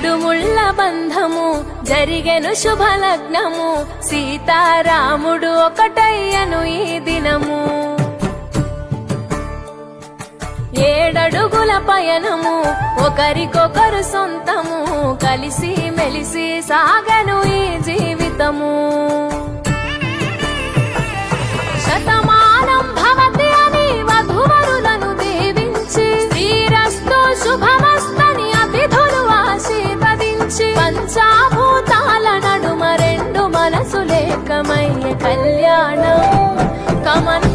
నిండు ముళ్ళ బంధము జరిగెను శుభలగ్నము సీతారాముడు ఒకటయ్యను ఈ దినము 7 అడుగుల పయనము ఒకరికొకరు సొంతము కలిసి మెలిసి సాగను ఈ జీవితము శతమానం భవతి అని వధువరులను దీవించి శ్రీరస్తు శుభమస్తని అతిథులు ఆశీర్వదించి పంచాభూతాల నడుమ 2 మనసులేకమయ్యే కళ్యాణం కమన